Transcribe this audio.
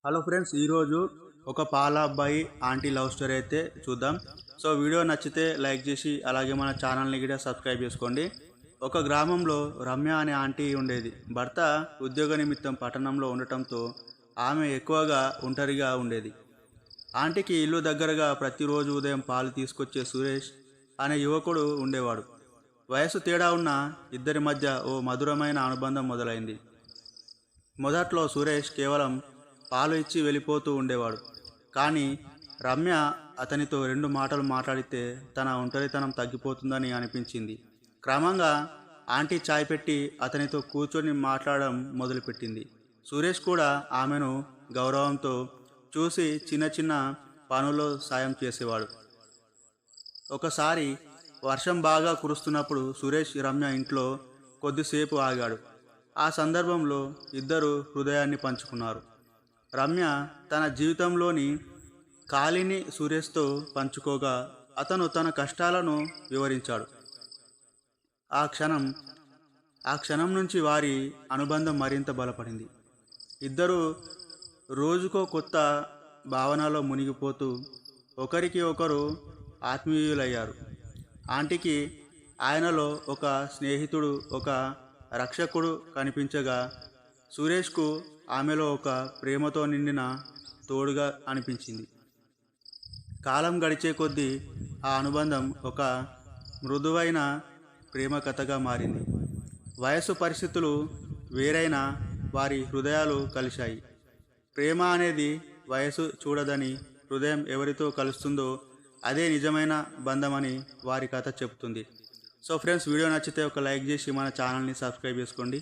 Hello friends, ఈరోజు ఒక పాల అబ్బాయి ఆంటీ లవ్ స్టోరీ అయితే చూద్దాం. సో వీడియో నచ్చితే లైక్ చేసి అలాగే మన ఛానల్ని కూడా సబ్స్క్రైబ్ చేసుకోండి. ఒక గ్రామంలో రమ్య అనే ఆంటీ ఉండేది. భర్త ఉద్యోగ నిమిత్తం పట్టణంలో ఉండటంతో ఆమె ఎక్కువగా ఒంటరిగా ఉండేది. ఆంటీకి ఇల్లు దగ్గరగా ప్రతిరోజు ఉదయం పాలు తీసుకొచ్చే సురేష్ అనే యువకుడు ఉండేవాడు. వయసు తేడా ఉన్న ఇద్దరి మధ్య ఓ మధురమైన అనుబంధం మొదలైంది. మొదట్లో సురేష్ కేవలం పాలు ఇచ్చి వెళ్ళిపోతూ ఉండేవాడు. కానీ రమ్య అతనితో 2 మాటలు మాట్లాడితే తన ఒంటరితనం తగ్గిపోతుందని అనిపించింది. క్రమంగా ఆంటీ చాయ్ పెట్టి అతనితో కూర్చొని మాట్లాడడం మొదలుపెట్టింది. సురేష్ కూడా ఆమెను గౌరవంతో చూసి చిన్న చిన్న పనుల్లో సాయం చేసేవాడు. ఒకసారి వర్షం బాగా కురుస్తున్నప్పుడు సురేష్ రమ్య ఇంట్లో కొద్దిసేపు ఆగాడు. ఆ సందర్భంలో ఇద్దరు హృదయాన్ని పంచుకున్నారు. రమ్య తన జీవితంలోని ఖాళీని సురేష్తో పంచుకోగా అతను తన కష్టాలను వివరించాడు. ఆ క్షణం నుంచి వారి అనుబంధం మరింత బలపడింది. ఇద్దరు రోజుకో కొత్త భావనలో మునిగిపోతూ ఒకరికి ఒకరు ఆత్మీయులయ్యారు. ఆంటీకి ఆయనలో ఒక స్నేహితుడు, ఒక రక్షకుడు కనిపించగా సురేష్కు ఆమెలో ఒక ప్రేమతో నిండిన తోడుగా అనిపించింది. కాలం గడిచే కొద్దీ ఆ అనుబంధం ఒక మృదువైన ప్రేమ కథగా మారింది. వయసు పరిస్థితులు వేరైనా వారి హృదయాలు కలిశాయి. ప్రేమ అనేది వయసు చూడదని, హృదయం ఎవరితో కలుస్తుందో అదే నిజమైన బంధమని వారి కథ చెప్తుంది. సో ఫ్రెండ్స్, వీడియో నచ్చితే ఒక లైక్ చేసి మన ఛానల్ని సబ్స్క్రైబ్ చేసుకోండి.